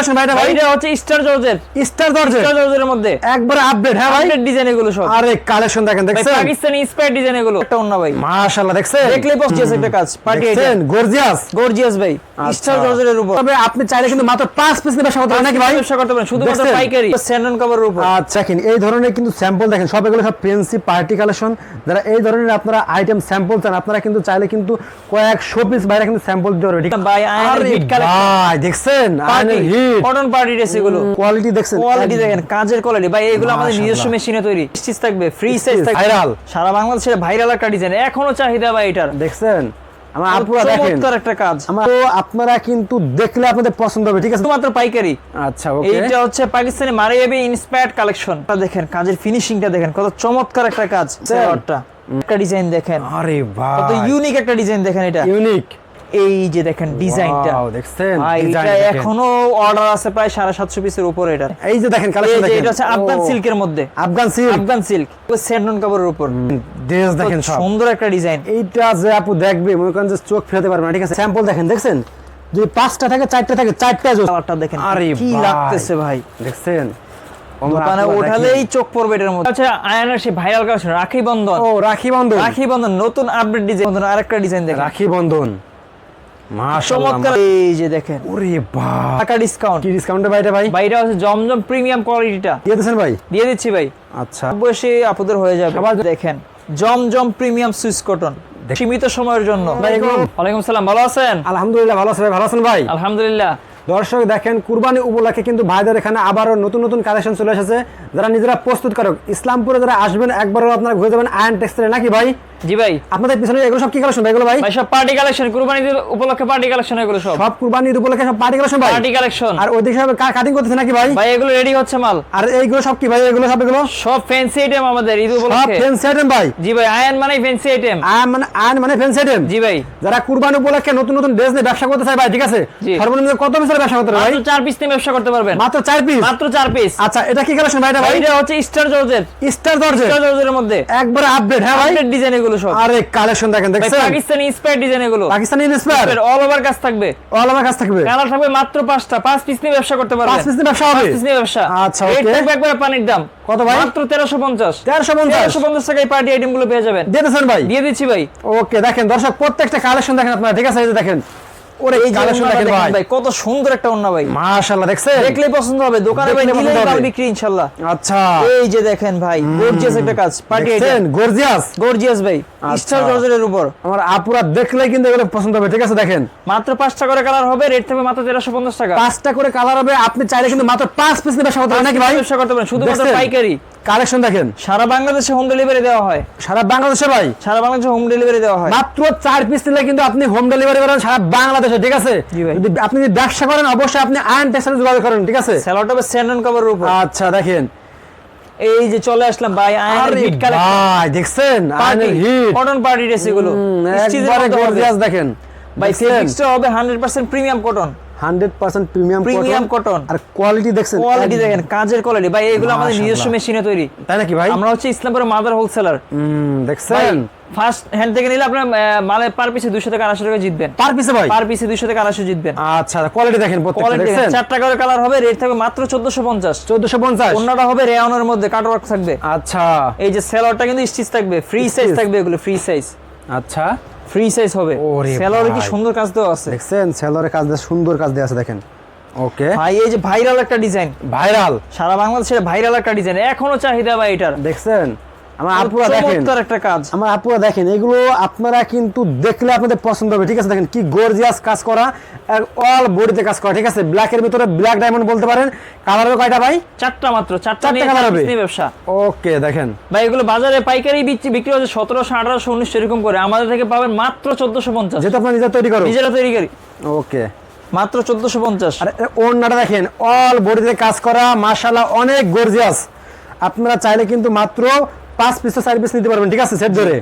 Collection ভাই? এটা ভাই এটা হচ্ছে star georgette. Star georgette, star জর্জেটের মধ্যে একবারে আপডেট। হ্যাঁ ভাই, আপডেট ডিজাইন এগুলো সব। আরে কালেকশন দেখেন, ভাই দেখছেন পাকিস্তানি ইন্সপায়ার্ড ডিজাইন এগুলো। একটা অন্য ভাই মাশাআল্লাহ, দেখছেন দেখলেই পছন্দ একটা কাজ। পার্টি দেখছেন গর্জিয়াস গর্জিয়াস ভাই স্টার জর্জেটের উপর। তবে আপনি চাইলে কিন্তু মাত্র 5 পিস ব্যবসা করতে পারেন নাকি ভাই? ব্যবসা করতে পারেন শুধুমাত্র দেখছেন? পাইকারি স্যান্ডন কভারের উপর। আচ্ছা, দেখেন এই ধরনের কিন্তু স্যাম্পল দেখেন, সব এগুলো সব ফ্যান্সি পার্টি কালেকশন। যারা এই ধরনের আপনারা আইটেম স্যাম্পল চান, আপনারা কিন্তু চাইলে কিন্তু কয়েকশো পিস বাইরে কিন্তু স্যাম্পল দিতে পারবে। ঠিক আছে ভাই আয়নের হিট কালেকশন ভাই, দেখছেন আয়নের হিট কটন পার্টি ড্রেস এগুলো। কোয়ালিটি দেখছেন, কোয়ালিটি দেখেন, কাজের কোয়ালিটি ভাই। এগুলো আমাদের মাশাআল্লাহ। নিজস্ব মেশিনে তৈরি। স্টিচ থাকবে, ফ্রি সাইজ থাকবে, ভাইরাল সারা বাংলাদেশে ভাইরাল একটা ডিজাইন। এখনো চাহিদা ভাই এটার। দেখছেন আমার আপুরা দেখেন, চমৎকার একটা কাজ। তো আপনারা কিন্তু দেখলে আপনাদের পছন্দ হবে। ঠিক আছে, শুধুমাত্র পাইকারি। আচ্ছা ওকে, এইটা হচ্ছে পাকিস্তানি মারিয়াবি ইন্সপায়ার্ড কালেকশন। দেখেন কাজের ফিনিশিংটা দেখেন, কত চমৎকার একটা কাজ। সেলরটা একটা ডিজাইন দেখেন, আরে ভাই কত ইউনিক একটা ডিজাইন দেখেন। এটা ইউনিক, এই যে দেখেন ডিজাইনটা, ওয়াও, দেখছেন ভাই এটা ডিজাইন দেখেন। এখনো অর্ডার আছে প্রায় 750 পিসের উপরে। এটা এই যে দেখেন এই কালেকশন যে দেখেন, এটা হচ্ছে আফগান ও, সিল্কের মধ্যে। আফগান সিল্ক, আফগান সিল্ক স্যান্ডন কাপড়ের উপর। ড্রেস দেখেন সব সুন্দর একটা ডিজাইন। এইটা যে আপু দেখবে মনে করেন যে চোখ ফেরাতে পারবে না। ঠিক আছে, স্যাম্পল দেখেন, দেখছেন যদি 5টা থাকে 4টা থাকে, 4টা জোস। কালারটা দেখেন আরে কি ভাই, লাগতেছে ভাই। দেখছেন দোকানে ওঠালেই চোখ পড়বে এটার মধ্যে। আচ্ছা আয়নার সেই ভাইরাল কালেকশন রাখি বন্ধন। ও রাখি বন্ধন, রাখি বন্ধন নতুন আপডেট ডিজাইন। আরেকটা ডিজাইন দেখেন রাখি বন্ধন মাশাআল্লাহ। চমৎকার। এই যে দেখেন ওরে ভাই, টাকা ডিসকাউন্ট। কি ডিসকাউন্টে ভাই? এটা ভাই বাইরে হচ্ছে জমজম প্রিমিয়াম কোয়ালিটিটা দিয়ে দিয়েছেন ভাই? দিয়ে দিচ্ছি ভাই। আচ্ছা, বসে আপুদের হয়ে যাবে। সবার দেখেন জমজম প্রিমিয়াম সুইস কটন সীমিত সময়ের জন্য। ওয়ালাইকুম। ওয়ালাইকুম সালাম, ভালো আছেন? আলহামদুলিল্লাহ ভালো আছেন ভাই, ভালো আছেন ভাই? আলহামদুলিল্লাহ। দর্শক দেখেন, কুরবানি উপলক্ষে কিন্তু ভাইদের এখানে আবারও নতুন নতুন কালেকশন চলে এসেছে। যারা নিজেরা প্রস্তুতকারক, ইসলামপুরে যারা আসবেন একবারও আপনারা ঘুরে যাবেন আয়ন টেক্সটাইলে নাকি ভাই? জি ভাই। আপনাদের পিছনে এগুলো সব কি কালেকশন ভাই? এগুলো ভাই ভাই সব পার্টি কালেকশন, কুরবানি ঈদ উপলক্ষে পার্টি কালেকশন। এগুলো সব সব কুরবানি ঈদ উপলক্ষে সব পার্টি কালেকশন ভাই, পার্টি কালেকশন। আর ওইদিকে সব কাটিং করতেছে নাকি ভাই? ভাই এগুলো রেডি হচ্ছে মাল। আর এইগুলো সব কি ভাই? এগুলো সব এগুলো সব ফ্যান্সি আইটেম আমাদের ঈদ সব উপলক্ষে। ফ্যান্সি আইটেম ভাই? জি ভাই, আয়ন মানে ফ্যান্সি আইটেম। আয়ন মানে ফ্যান্সি আইটেম। জি ভাই। যারা কুরবানি উপলক্ষে নতুন নতুন ড্রেস নিয়ে ব্যবসা করতে চায় ভাই, ঠিক আছে, জি। সর্বনিম্ন কত পিসের ব্যবসা করতে পারে ভাই? মাত্র 4 পিস নিয়ে ব্যবসা করতে পারবেন। মাত্র 4 পিস? মাত্র 4 পিস। আচ্ছা, এটা কি কালেকশন ভাই? এটা ভাই এটা হচ্ছে star georgette. Star georgette, star জর্জেটের মধ্যে একবারে আপডেট। হ্যাঁ ভাই, আপডেট ডিজাইন এগুলো সব। আরে কালেকশন দেখেন, ভাই দেখছেন পাকিস্তানি ইন্সপায়ার্ড ডিজাইন এগুলো। পাকিস্তানি ইন্সপায়ার, অল ওভার কাজ থাকবে, অল আমার কাছে থাকবে। কালার থাকবে মাত্র 5টা। 5 পিস নিয়ে ব্যবসা করতে পারবেন। 5 পিস নিয়ে ব্যবসা হবে? 5 পিস নিয়ে ব্যবসা। আচ্ছা, রেট ওকে। থাকবে একবারে পানির দাম। কত ভাই? মাত্র 1350। 1350 1350 টাকায় পার্টি আইটেম গুলো পেয়ে যাবেন। দিতেছেন ভাই? দিয়ে দিচ্ছি ভাই। ওকে, দেখেন দর্শক প্রত্যেকটা কালেকশন দেখেন আপনারা, ঠিক আছে? এই যে দেখেন, ওরে এই কালেকশন ওন্নাটা দেখেন দেখেন ভাই, ভাই, কত সুন্দর একটা ওন্না ভাই। মাশাআল্লাহ, দেখছেন দেখলেই পছন্দ হবে। দোকানে ভাই দেখলে নিলেই পছন্দ মাল হবে। বিক্রি ইনশাআল্লাহ। আচ্ছা, এই যে দেখেন ভাই, গর্জিয়াস একটা কাজ। পার্টি দেখছেন আইটেম গর্জিয়াস। গর্জিয়াস ভাই, আচ্ছা। স্টার জর্জেটের উপর। আমার আপুরা দেখলেই কিন্তু এগুলো পছন্দ হবে। ঠিক আছে, দেখেন মাত্র 5টা করে কালার হবে। রেট থাকবে মাত্র 1350 টাকা। 5টা করে কালার হবে। আপনি চাইলে কিন্তু মাত্র 5 পিস নিয়ে ব্যবসা করতে পারেন নাকি ভাই? ব্যবসা করতে পারেন শুধুমাত্র দেখছেন? পাইকারি। কালেকশন দেখেন, সারা বাংলাদেশে হোম ডেলিভারি দেওয়া হয়। সারা বাংলাদেশে ভাই সারা বাংলাদেশে হোম ডেলিভারি দেওয়া হয়। মাত্র 4 পিস নিলে কিন্তু আপনি হোম ডেলিভারি করেন সারা বাংলাদেশে। ঠিক আছে, জি ভাই। যদি আপনি যদি ব্যবসা করেন অবশ্যই আপনি আয়ন টেক্সটাইলে যোগাযোগ করেন। ঠিক আছে, স্যালোটা হবে স্যান্ডন কভারের উপর। আচ্ছা দেখেন, এই যে চলে আসলাম ভাই আয়নের আরে হিট কালেকশন। ভাই দেখছেন আয়নের হিট, কটন পার্টি ড্রেস এগুলো। স্টিচের একবারে মধ্যে হবে। গর্জিয়াস দেখেন ভাই দেখছেন? ফেব্রিক্সটা হবে 100% premium cotton. 100% premium premium cotton. আর কোয়ালিটি দেখছেন, কোয়ালিটি দেখেন, কাজের কোয়ালিটি ভাই। এগুলো আমাদের মাশাআল্লাহ। নিজস্ব মেশিনে তৈরি। তাই নাকি ভাই? আমরা হচ্ছে ইসলামপুরের মাদার হোলসেলার। দেখছেন ফার্স্ট হ্যান্ড থেকে নিলে আপনার মালের পার পিসে 200 থেকে 250 টাকা জিতবেন। পার পিসে ভাই? পার পিসে 200 থেকে 250 জিতবেন। আচ্ছা, কোয়ালিটি দেখেন প্রত্যেকটা, কোয়ালিটি দেখছেন 4টা করে কালার হবে। রেট থাকবে মাত্র 1450। 1450। ওন্নাটা হবে রেয়নের মধ্যে, কাটওয়ার্ক থাকবে। আচ্ছা এই যে সেলরটা কিন্তু স্টিচ থাকবে, ফ্রি সাইজ Stitch। থাকবে। এগুলো ফ্রি সাইজ, আচ্ছা, ফ্রি সাইজ হবে। ওরে সেলরে কি ভাই। সুন্দর কাজ দেওয়া আছে দেখছেন সেলরের কাজ দিয়ে সুন্দর কাজ দিয়ে আছে দেখেন। ওকে, ভাই। এই যে ভাইরাল একটা ডিজাইন, ভাইরাল সারা বাংলাদেশে ভাইরাল একটা ডিজাইন। এখনো চাহিদা ভাই এটার। দেখছেন আমার আপুরা দেখেন, চমৎকার একটা কাজ। আমার আপুরা দেখেন, এগুলো আপনারা কিন্তু দেখলে আপনাদের পছন্দ হবে। ঠিক আছে, দেখেন কি গর্জিয়াস কাজ করা, অল বডিতে কাজ করা। ঠিক আছে, ব্ল্যাকের ভিতরে ব্ল্যাক ডায়মন্ড বলতে পারেন। কালার হবে কয়টা ভাই? 4টা মাত্র। 4টা নিয়ে কালার হবে ব্যবসা। ওকে, দেখেন ভাই এগুলো বাজারে পাইকারি বিক্রি হচ্ছে 1700, 1800, 1900 এরকম করে। আমাদের থেকে পাবেন মাত্র 1450। যেটা আপনারা নিজে তৈরি করো? নিজেরা তৈরি করি। ওকে, মাত্র 1450। আর ওড়নাটা দেখেন অল বডিতে কাজ করা, মাশাআল্লাহ অনেক গর্জিয়াস। আপনারা চাইলে কিন্তু মাত্র 5 পিস 4 পিস নিতে পারবেন। ঠিক আছে, সেট ধরে।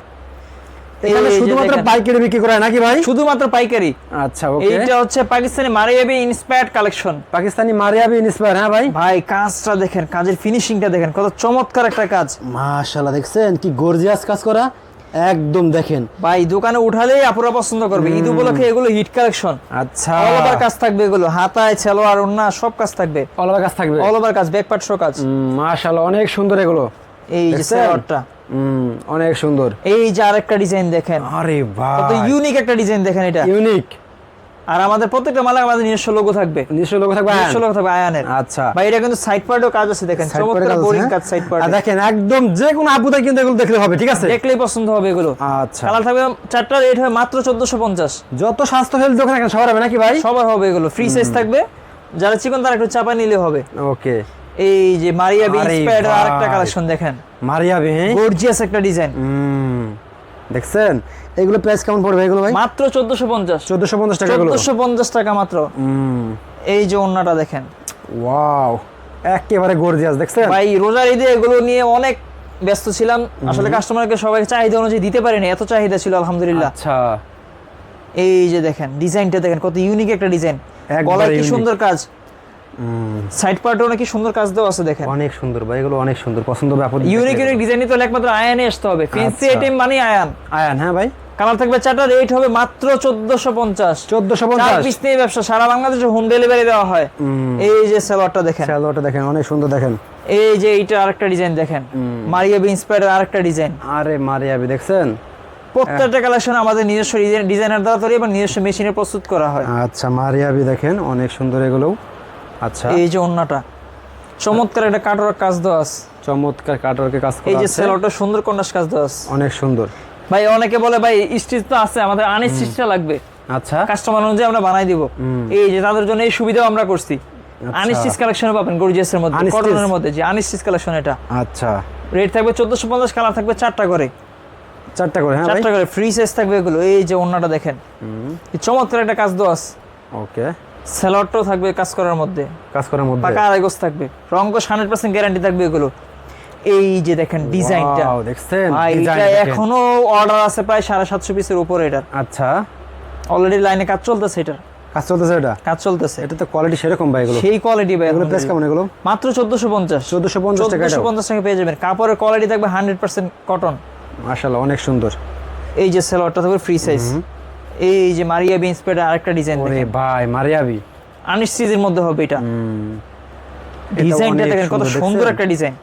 এখানে এই যে শুধুমাত্র দেখেন। পাইকারি বিক্রি করে নাকি ভাই? শুধুমাত্র পাইকারি। আচ্ছা, ওকে। এইটা হচ্ছে Pakistani Maria B inspired collection. Pakistani Maria B inspire. হ্যাঁ ভাই, ভাই কাজটা দেখেন, কাজের ফিনিশিংটা দেখেন, কত চমৎকার একটা কাজ। মাশাআল্লাহ দেখছেন কি গর্জিয়াস কাজ করা। একদম দেখেন ভাই দোকানে উঠালেই আপুরা পছন্দ করবে, ঈদ উপলক্ষে এগুলো হিট কালেকশন। আচ্ছা অল ওভার কাজ থাকবে, এগুলো হাতায় সালোয়ার ওড়না সব কাজ থাকবে, অল ওভার কাজ থাকবে, অল ওভার কাজ, ব্যাক পার্ট শো কাজ। মাশাআল্লাহ অনেক সুন্দর এগুলো। এই যে দেখছেন? সালোয়ারটা, অনেক সুন্দর। এই যে আরেকটা ডিজাইন দেখেন, আরে কত ভাই ইউনিক একটা ডিজাইন দেখেন এটা। ইউনিক। আর আমাদের প্রত্যেকটা মালে আমাদের নিজস্ব লোগো থাকবে, নিশ্চয় লোক থাকবে নিজস্ব লোগো থাকবে আয়ানের। আচ্ছা ভাই এটা কিন্তু সাইড পার্টও কাজ আছে দেখেন, Side part চমৎকার কাজ আছে, বোরিং হ্যাঁ? কাজ সাইড পার্ট। আর দেখেন একদম যে কোনো আপুদের কিন্তু এগুলো দেখলে হবে, ঠিক আছে? দেখলেই পছন্দ হবে এগুলো। আচ্ছা কালার থাকবে চারটা, রেট হবে মাত্র 1450। যত স্বাস্থ্য হেলথ দোকান এখানে সবার হবে নাকি ভাই? সবার হবে এগুলো, ফ্রি সাইজ থাকবে, যারা চিকন তারা একটু চাপা নিলে হবে। ওকে এই যে মারিয়া বি আরে ইন্সপায়ার্ড ভাই। আরেকটা কালেকশন দেখেন, মারিয়াবি, হ্যাঁ গর্জিয়াস একটা ডিজাইন, দেখছেন এগুলো প্রাইস কেমন পড়বে এগুলো ভাই? মাত্র 1450। 1450 টাকা এগুলো। 1450 টাকা মাত্র। এই যে ওন্নাটা দেখেন, ওয়াও একেবারে গর্জিয়াস, দেখছেন? ভাই রোজার ঈদে এগুলো নিয়ে অনেক ব্যস্ত ছিলাম, আসলে কাস্টমারকে সবাই চাহিদা অনুযায়ী দিতে পারিনি, এত চাহিদা ছিল আলহামদুলিল্লাহ। আচ্ছা এই যে দেখেন ডিজাইনটা দেখেন, কত ইউনিক একটা ডিজাইন, একবারে গলায় কি unique। সুন্দর কাজ, সাইড পার্টও নাকি সুন্দর কাজ দেওয়া আছে দেখেন। অনেক সুন্দর ভাই, এগুলো অনেক সুন্দর, পছন্দ হবে আপনাদের। ইউনিক ইউনিক ডিজাইন নিতে হলে একমাত্র আয়ানে আসতে হবে, ফ্যান্সি আচ্ছা। আইটেম মানে আয়ান। আয়ান, হ্যাঁ ভাই কালার থাকবে চারটা, রেট হবে মাত্র 1450। 1450 চার পিস নিয়ে ব্যবসা, সারা বাংলাদেশে হোম ডেলিভারি দেওয়া হয়। এই যে সালোয়ারটা দেখেন, সালোয়ারটা দেখেন অনেক সুন্দর, দেখেন এই যে এইটা আরেকটা ডিজাইন দেখেন, মারিয়া বি ইন্সপায়ার্ড আরেকটা ডিজাইন। আরে মারিয়াবি, দেখছেন? প্রত্যেকটা কালেকশন আমাদের নিজস্ব ডিজাইনার দ্বারা তৈরি এবং নিজস্ব মেশিনে প্রস্তুত করা হয়। আচ্ছা মারিয়াবি দেখেন অনেক সুন্দর এগুলো। আচ্ছা এই যে ওন্নাটা চমৎকার একটা কাটওয়ার্ক কাজ দেওয়া আছে, চমৎকার কাটওয়ার্কে কাজ করা এই যে আছে, সালোয়ারটা সুন্দর কন্যাস কাজ দেওয়া আছে। অনেক সুন্দর। ভাই অনেকে বলে ভাই স্টিচ তো আছে, আমাদের আনস্টিচটা লাগবে, আচ্ছা কাস্টমার অনুযায়ী আমরা বানাই দিব। এই যে তাদের জন্য এই সুবিধাও আমরা করছি, আনস্টিচ কালেকশন পাবেন গর্জিয়াসের মধ্যে, Unstitched? কটনের মধ্যে, যে আনস্টিচ কালেকশন এটা। আচ্ছা রেট থাকবে 1450, কালার থাকবে চারটা করে, চারটা করে, হ্যাঁ ভাই চারটা করে ফ্রি সাইজ থাকবে এগুলো। এই যে ওন্নাটা দেখেন, কি চমৎকার একটা কাজ দেওয়া আছে, ওকে সালোয়ারটাও থাকবে কাজ করার মধ্যে, কাজ করার মধ্যে পাকা আড়াই গজ থাকবে, রং কোশ 100% গ্যারান্টি থাকবে এগুলো। এই যে দেখেন ডিজাইনটা, Wow, দেখছেন ভাই ডিজাইন এটা দেখেন। এখনো অর্ডার আছে প্রায় 750 পিসের উপরে, এটার আচ্ছা অলরেডি লাইনে কাজ চলতেছে, এটার কাজ চলতেছে এটা? কাজ চলতেছে, এটা তো কোয়ালিটি সেরকম ভাই এগুলো। সেই কোয়ালিটি ভাই। এগুলো প্রাইস কেমন এগুলো? মাত্র 1450। 1450 টাকা এটাও? 1450 টাকা পেয়ে যাবেন, কাপড়ের কোয়ালিটি থাকবে 100% কটন। মাশাআল্লাহ অনেক সুন্দর। এই যে সালোয়ারটা থাকবে ফ্রি সাইজ। এই যে মারিয়া বি ইন্সপায়ার্ড আরেকটা ডিজাইন ওরে দেখেন, ভাই মারিয়াবি, আনস্টিচের মধ্যে হবে এটা। এটা ডিজাইনটা অনেক দেখেন কত সুন্দর, সুন্দর দেখছেন? একটা ডিজাইন,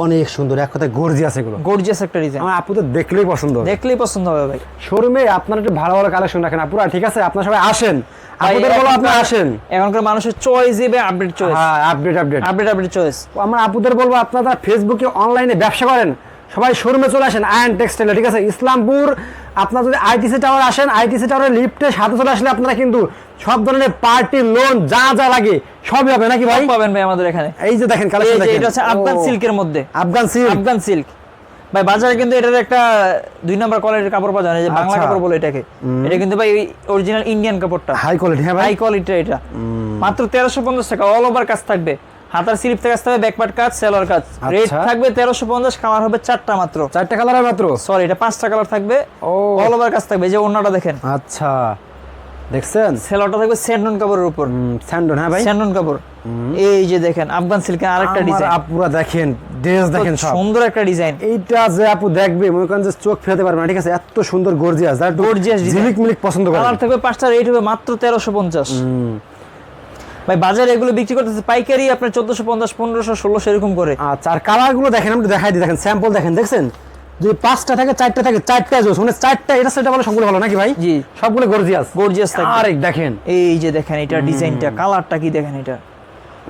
অনেক সুন্দর, এক কথায় গর্জিয়াস এগুলো। গর্জিয়াস একটা ডিজাইন, আমার আপু তো দেখলেই পছন্দ হবে। দেখলেই পছন্দ হবে ভাই। শোরুমে আপনারা একটু ভালো ভালো কালেকশন রাখেন আপুরা, ঠিক আছে? আপনারা সবাই আসেন, ভাই, আপুদের বলো আপনারা আসেন। এখনকার মানুষের চয়েস দিবে, আপডেট চয়েস, হ্যাঁ আপডেট আপডেট। Update choice. আমরা আপুদের বলবো আপনারা ফেসবুকে অনলাইনে ব্যবসা করেন, সবাই শোরুমে চলে আসেন আয়ন টেক্সটাইলে, ঠিক আছে? ইসলামপুর আপনারা যদি আইটিসি টাওয়ার আসেন, আইটিসি টাওয়ারের লিফটে সাথে চলে আসলে আপনারা কিন্তু সব ধরনের পার্টি লোন যা যা লাগে সবই হবে নাকি ভাই? সব পাবেন ভাই আমাদের এখানে। এই যে দেখেন এই কালেকশন যে দেখেন, এটা হচ্ছে আফগান ও, সিল্কের মধ্যে, আফগান সিল্ক। আফগান সিল্ক ভাই বাজারে কিন্তু এটার একটা 2 নাম্বার কোয়ালিটির কাপড় পাওয়া যায় না, যে বাংলা আচ্ছা। কাপড় বলে এটাকে। এটা কিন্তু ভাই অরিজিনাল ইন্ডিয়ান কাপড়টা, হাই কোয়ালিটি, হ্যাঁ ভাই হাই কোয়ালিটি। এটা মাত্র 1350 টাকা, অল ওভার কাজ থাকবে, হাতার স্লিপ থেকে কাজ থাকবে, ব্যাকপার্ট কাজ, সেলর কাজ। রেট থাকবে 1350, কালার হবে 4টা মাত্র, 4টা কালার মাত্র, সরি এটা 5টা কালার থাকবে, ও অল ওভার কাজ থাকবে। এই যে ওন্নাটা দেখেন, আচ্ছা দেখছেন সেলরটা থাকবে স্যান্ডন কাপড়ের উপর, স্যান্ডন, হ্যাঁ ভাই স্যান্ডন কাপড়। এই যে দেখেন আফগান সিল্কের আরেকটা আমার ডিজাইন, আপুরা দেখেন ড্রেস দেখেন সব সুন্দর একটা ডিজাইন। এইটা যে আপু দেখবে মনে করেন যে চোখ ফেরাতে পারবে না, ঠিক আছে? এত সুন্দর গর্জিয়াস, যারা Gorgeous design। ঝিলিক মিলিক পছন্দ করে। কালার থাকবে 5টা, রেট হবে মাত্র 1350। ভাই বাজারে এগুলো বিক্রি করতেছে পাইকারি আপনার 1450, 1500, 1600 এরকম করে। আচ্ছা আর কালার গুলো দেখেন, আমি একটু দেখাই দিই, দেখেন স্যাম্পল দেখেন, দেখছেন? যদি 5টা থাকে 4টা থাকে, 4টা জোস, মানে 4টা এটা সেটা বলে সবগুলো ভালো নাকি ভাই? জি সবগুলো গর্জিয়াস, গর্জিয়াস থাকবে। আরেক দেখেন এই যে দেখেন এটা ডিজাইনটা, কালারটা কি দেখেন, এটা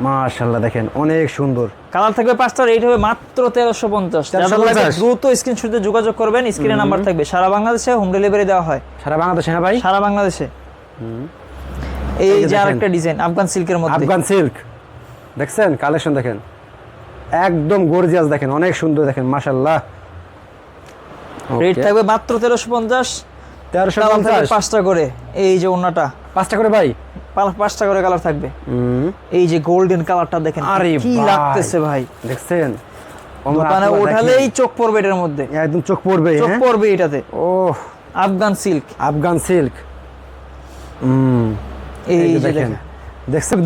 মাশাআল্লাহ দেখেন অনেক সুন্দর। কালার থাকবে 5টা, রেট হবে মাত্র 1350। 1350 দ্রুত স্ক্রিনশটে যোগাযোগ করবেন, স্ক্রিনে নাম্বার থাকবে, সারা বাংলাদেশে হোম ডেলিভারি দেওয়া হয়, সারা বাংলাদেশে, হ্যাঁ ভাই সারা বাংলাদেশে। এই এই যে যে দেখেন। আরেকটা ডিজাইন আফগান সিল্কের মধ্যে, আফগান সিল্ক, দেখছেন কালেকশন দেখেন একদম গর্জিয়াস, দেখেন অনেক সুন্দর, দেখেন মাশাআল্লাহ। রেট থাকবে মাত্র 1350, কালার থাকবে 1350, 5টা করে। এই যে ওন্নাটা 5টা করে ভাই, 5টা করে কালার থাকবে। এই যে গোল্ডেন কালারটা দেখেন, আরে কি ভাই, লাগতেছে ভাই, দেখছেন? দোকানে উঠালেই চোখ পড়বে এটার মধ্যে, একদম চোখ পড়বে, চোখ হ্যাঁ? পড়বে এটাতে। ও আফগান সিল্ক, আফগান সিল্ক, এই এই যে যে দেখেন দেখেন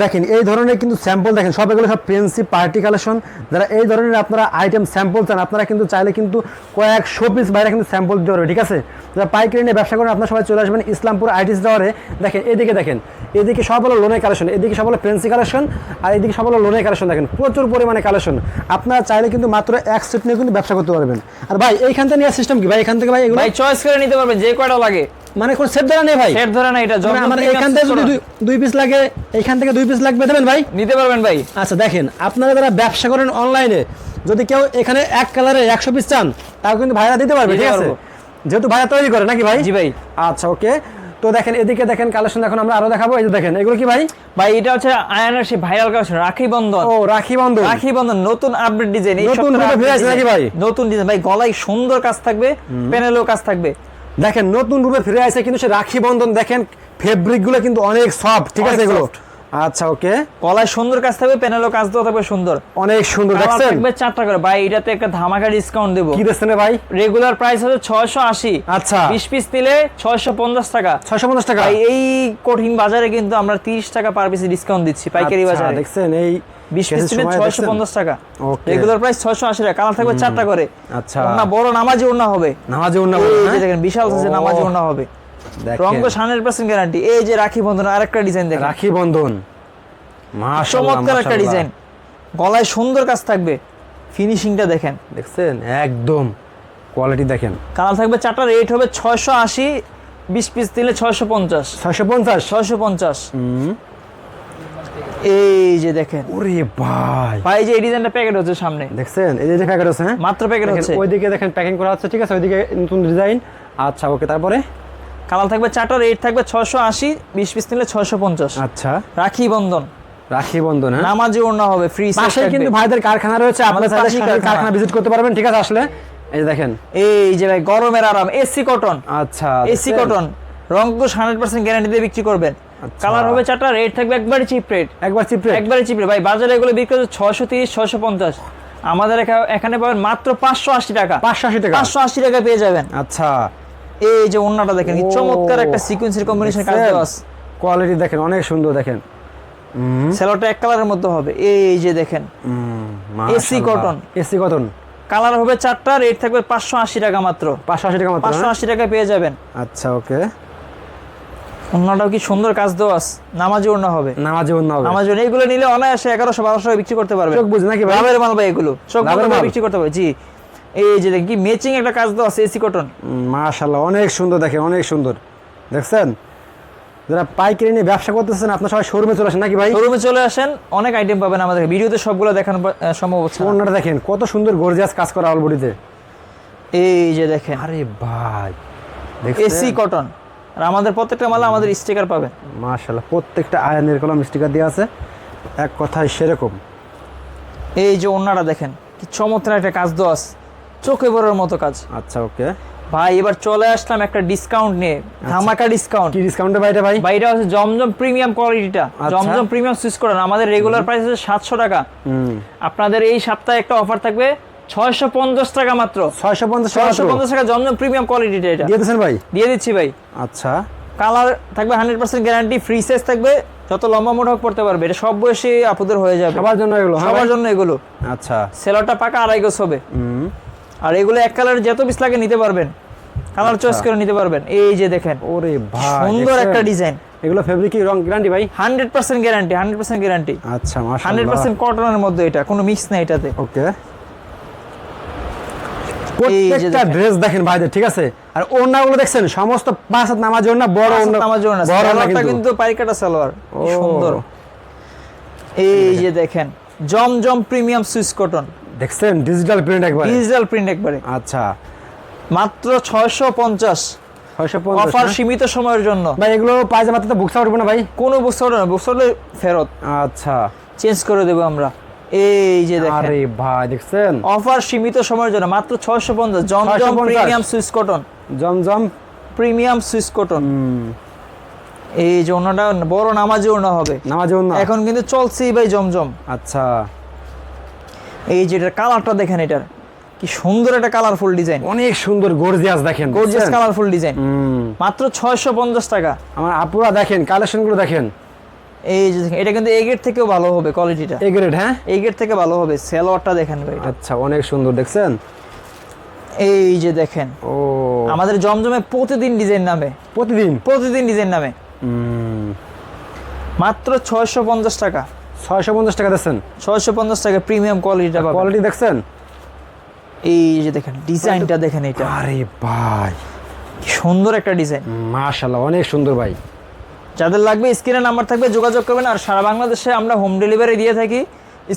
দেখেন এই ধরনের কিন্তু স্যাম্পল দেখেন, সব এগুলো সব ফ্যান্সি পার্টি কালেকশন। যারা এই ধরনের আপনারা আইটেম স্যাম্পল চান, আপনারা কিন্তু চাইলে কিন্তু কয়েকশো পিস বাইরে কিন্তু স্যাম্পল দিতে পারবে, ঠিক আছে। যারা পাইকারি নিয়ে ব্যবসা করেন আপনারা সবাই চলে আসবেন ইসলামপুর আইটিসি টাওয়ারে। দেখেন এদিকে সব হলো লোনের কালেকশন, এদিকে সব হলো ফ্যান্সি কালেকশন, আর এদিকে সব হলো লোনের কালেকশন। দেখেন প্রচুর পরিমাণে কালেকশন, আপনারা চাইলে কিন্তু মাত্র এক সেট নিয়ে কিন্তু ব্যবসা করতে পারবেন। আর ভাই এইখান থেকে নেওয়ার সিস্টেম কি ভাই? এখান থেকে ভাই এগুলো ভাই চয়েস করে নিতে পারবেন যে কয়টা লাগে, মানে কোন সেট ধরা নেই ভাই, সেট ধরে না এটা মানে আমার এখান থেকে যদি দুই পিস লাগে, এইখান থেকে 2 পিস লাগবে, দেবেন ভাই? নিতে পারবেন ভাই। আচ্ছা দেখেন, আপনারা যারা ব্যবসা করেন অনলাইনে, যদি কেউ এখানে এক কালারে 100 পিস চান তাও কিন্তু ভাইরা দিতে পারবে, ঠিক আছে, যেহেতু ভাইরা তৈরি করে নাকি ভাই? জি ভাই। আচ্ছা ওকে, তো দেখেন এদিকে দেখেন কালেকশন এখন আমরা আরো দেখাবো। এই যে দেখেন এগুলো কি ভাই? ভাই এটা হচ্ছে আয়নার সেই ভাইরাল কালেকশন রাখি বন্ধন। ও রাখি বন্ধন, রাখি বন্ধন নতুন আপডেট ডিজাইন, এই নতুন রূপে ফিরে আসছে নাকি ভাই? নতুন ডিজাইন ভাই, গলায় সুন্দর কাজ থাকবে, প্যানেলেও কাজ থাকবে। দেখেন নতুন রূপে ফিরে আসছে কিন্তু সে রাখি বন্ধন। দেখেন ফেব্রিক গুলো কিন্তু অনেক সফট, ঠিক আছে এগুলো। আচ্ছা ওকে, গলায় সুন্দর কাজ থাকবে, প্যানেলও কাজ দেওয়া থাকবে সুন্দর, অনেক সুন্দর। দেখছেন থাকবে 4টা করে ভাই। এটাতে একটা ধামাকা ডিসকাউন্ট দেব। কি দিচ্ছেন ভাই? রেগুলার প্রাইস হচ্ছে 680। আচ্ছা 20 পিস নিলে 650 টাকা। 650 টাকা। ভাই এই কঠিন বাজারে কিন্তু আমরা 30 টাকা পার পিসে ডিসকাউন্ট দিচ্ছি পাইকারি বাজারে। দেখছেন এই 20 পিস নিলে 650 টাকা। ওকে, রেগুলার প্রাইস 680 টাকা। কালার থাকবে 4টা করে। আচ্ছা, ওন্না বড় নামাজি ওন্না হবে, নামাজি ওন্না এই হবে, যে দেখেন বিশাল সাইজের নামাজি ওন্না হবে। রং 100% গ্যারান্টি। এই যে রাখি বন্ধন আরেকটা ডিজাইন দেখেন, রাখি বন্ধন মাশাআল্লাহ, চমৎকার একটা ডিজাইন, গলায় সুন্দর কাজ থাকবে, ফিনিশিংটা দেখেন, দেখছেন একদম কোয়ালিটি দেখেন। কালার থাকবে 4টা, রেট হবে 680, 20 পিস দিলে 650। 650 650। এই যে দেখেন, ওরে ভাই ভাই যে এই ডিজাইনটা প্যাকেট হচ্ছে সামনে, দেখছেন এই যে প্যাকেট আছে, হ্যাঁ মাত্র প্যাকেট হচ্ছে। ওইদিকে দেখেন প্যাকিং করা আছে, ঠিক আছে, ওইদিকে নতুন ডিজাইন। আচ্ছা ওকে, তারপরে কালার থাকবে 4টা, রেট থাকবে 680, 20 পিস নিলে 650। আচ্ছা রাখি বন্ধন, রাখি বন্ধন, হ্যাঁ নামাজি ওড়না হবে, ফ্রি সাইজ পাশে থাকবে। কিন্তু ভাইদের কারখানা রয়েছে, আপনারা চাইলে পাশেই কারখানা ভিজিট করতে পারবেন, ঠিক আছে। আসলে এই যে দেখেন, এই যে ভাই গরমের আরাম, এসি কটন। আচ্ছা এসি কটন, রং তো 100% গ্যারান্টি দিয়ে বিক্রি করবেন। কালার হবে 4টা, রেট থাকবে একবারে চিপ রেট, একবার চিপ রেট, একবারে চিপ রেট। ভাই বাজারে এগুলো বিক্রি হচ্ছে 630, 650, আমাদের এখানে পাবেন মাত্র 580 টাকা। 580 টাকা, 580 টাকা পেয়ে যাবেন। আচ্ছা এই যে ওন্নাটা দেখেন, কি ও, চমৎকার একটা সিকোয়েন্সের কম্বিনেশন কাজ দেওয়া আছে। কোয়ালিটি দেখেন অনেক সুন্দর, দেখেন সেলোটা এক কালারের মধ্যে হবে। এই যে দেখেন AC cotton, AC cotton, colour হবে 4টা, রেট থাকবে 580 টাকা মাত্র। 580 টাকা মাত্র, 580 টাকা পেয়ে যাবেন। আচ্ছা ওকে, ওন্নাটাও কি সুন্দর কাজ দেওয়া আছে, নামাজি ওন্না হবে, নামাজি ওন্না হবে। নামাজি ওন্না। এগুলো নিলে অনায়াসে 1100-1200 টাকা বিক্রি করতে পারবে। চোখ বুঝে নাকি ভাই? লাভের মাল ভাই এগুলো, চোখ লাভের বুঝে মাল। বিক্রি করতে পারবে। জি, এই যে দেখি ম্যাচিং একটা কাজ দেওয়া আছে, এসি কটন। মাশাআল্লাহ অনেক সুন্দর, দেখেন অনেক সুন্দর, দেখছেন। যারা পাইকারি নিয়ে ব্যবসা করতেছেন আপনারা সবাই শোরুমে চলে আসেন নাকি ভাই? শোরুমে চলে আসেন, অনেক আইটেম পাবেন আমাদের। ভিডিওতে সবগুলো দেখানো সম্ভব হচ্ছে না। ওনাটা দেখেন কত সুন্দর গর্জিয়াস কাজ করা অল বডিতে। এই যে দেখেন আরে ভাই এসি কটন, আর আমাদের প্রত্যেকটা মালে আমাদের স্টিকার পাবেন। মাশাআল্লাহ প্রত্যেকটা আয়নের কলম স্টিকার দেওয়া আছে, এক কথায় সেরকম। এই যে ওন্নাটা দেখেন, কি চমৎকার একটা কাজ দেওয়া আছে, চোখে পড়ার মতো কাজ। আচ্ছা ওকে ভাই এবার চলে আসলাম একটা ডিসকাউন্ট নিয়ে, ধামাকা ডিসকাউন্ট। কি ডিসকাউন্টে ভাই এটা ভাই? ভাই এটা হচ্ছে জমজম প্রিমিয়াম কোয়ালিটিটা, জমজম প্রিমিয়াম সুইচ করেন। আমাদের রেগুলার প্রাইস হচ্ছে 700 টাকা। আপনাদের এই সপ্তাহে একটা অফার থাকবে 650 টাকা মাত্র। 650 টাকা জমজম প্রিমিয়াম কোয়ালিটিটা, এটা দিয়ে দিচ্ছেন ভাই? দিয়ে দিচ্ছি ভাই। আচ্ছা কালার থাকবে 100% গ্যারান্টি, ফ্রি সাইজ থাকবে, যত লম্বা মোটা হোক পড়তে পারবে। এটা সব বয়সী আপুদের হয়ে যাবে, সবার জন্য এগুলো, হ্যাঁ সবার ভাই? জন্য এগুলো। আচ্ছা সেলরটা পাকা 2.5 গজ হবে। আর এগুলো এক কালার যত পিস লাগে নিতে পারবেন, কালার চয়েস করে নিতে পারবেন। এই যে দেখেন, ওরে ভাই সুন্দর একটা ডিজাইন। এগুলো ফেব্রিক কি রং গ্যারান্টি ভাই? 100% গ্যারান্টি, 100% গ্যারান্টি। আচ্ছা মাশাআল্লাহ 100% কটনের মধ্যে, এটা কোনো মিক্স নাই এটাতে। ওকে, প্রত্যেকটা ড্রেস দেখেন ভাইদের, ঠিক আছে। আর ওড়নাগুলো দেখছেন সমস্ত 5 হাত নামাজ ওড়না, বড় ওড়না, নামাজি ওড়না, বড় ওড়না সালোয়ারটা কিন্তু পাইকাটা সালোয়ার, কি সুন্দর। এই যে দেখেন জমজম প্রিমিয়াম সুইস কটন, দেখছেন ডিজিটাল প্রিন্ট একবারে, ডিজিটাল প্রিন্ট একবারে। আচ্ছা মাত্র 650, 650 অফার সীমিত সময়ের জন্য। ভাই এগুলো পায়জামাতে তো বুকসা উঠবে না ভাই? কোনো বুকস হবে না, বুকস হলে ফেরত, আচ্ছা চেঞ্জ করে দেবো আমরা। এই যে দেখেন, আরে ভাই দেখছেন অফার সীমিত সময়ের জন্য মাত্র 650, জমজম 650 প্রিমিয়াম সুইস কটন, জমজম প্রিমিয়াম সুইস কটন। এই যে ওনাটা বড় নামাজি ওনা হবে, নামাজি ওড়না এখন কিন্তু চলছেই ভাই জমজম। আচ্ছা এই যে এটার কালারটা দেখেন, এটার কি সুন্দর একটা কালারফুল ডিজাইন, অনেক সুন্দর গর্জিয়াস, দেখেন গর্জিয়াস দেখছেন? Colourful design. মাত্র 650 টাকা। আমার আপুরা দেখেন কালেকশনগুলো দেখেন, এই যে দেখেন, এটা কিন্তু এ গ্রেড থেকেও ভালো হবে কোয়ালিটিটা, এ গ্রেড, হ্যাঁ এই গ্রেড থেকে ভালো হবে। সেলোয়ারটা দেখেন ভাই, আচ্ছা অনেক সুন্দর, দেখছেন? এই যে দেখেন ও আমাদের জমজমে প্রতিদিন ডিজাইন নামে, প্রতিদিন ডিজাইন নামে। মাত্র 650 টাকা, 650 টাকা দিচ্ছেন, 650 টাকা প্রিমিয়াম কোয়ালিটিটা পাবেন। কোয়ালিটি দেখছেন? এই যে দেখেন ডিজাইনটা দেখেন, এটা আরে ভাই কি সুন্দর একটা ডিজাইন। মাশাআল্লাহ অনেক সুন্দর ভাই। যাদের লাগবে স্ক্রিনে নাম্বার থাকবে, যোগাযোগ করবেন। আর সারা বাংলাদেশে আমরা হোম ডেলিভারি দিয়ে থাকি,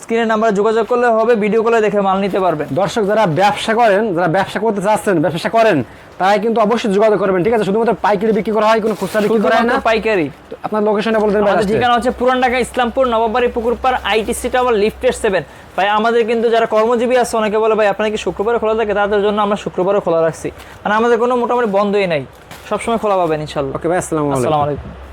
স্ক্রিনের নাম্বারে যোগাযোগ করলে হবে, ভিডিও কলে দেখে মাল নিতে পারবেন। দর্শক যারা ব্যবসা করেন, যারা ব্যবসা করতে চাচ্ছেন, ব্যবসা করেন, তারাই কিন্তু অবশ্যই যোগাযোগ করবেন, ঠিক আছে? শুধুমাত্র পাইকারি বিক্রি করা হয়, কোনো খুচরা বিক্রি করা হয় না। পাইকারি। আপনার লোকেশনটা বলতে পারেন? আমাদের ঠিকানা হচ্ছে পুরান ঢাকা ইসলামপুর নবাববাড়ি পুকুরপাড় আইটিসি টাওয়ার লিফটের 7। ভাই আমাদের কিন্তু যারা কর্মজীবী আছে, অনেকে বলে ভাই আপনারা কি শুক্রবারে খোলা থাকে, তাদের জন্য আমরা শুক্রবারও খোলা রাখছি, মানে আমাদের কোনো মোটামুটি বন্ধই নাই, সবসময় খোলা পাবেন ইনশাআল্লাহ। ওকে ভাই, আসসালামু আলাইকুম। আসসালামু আলাইকুম।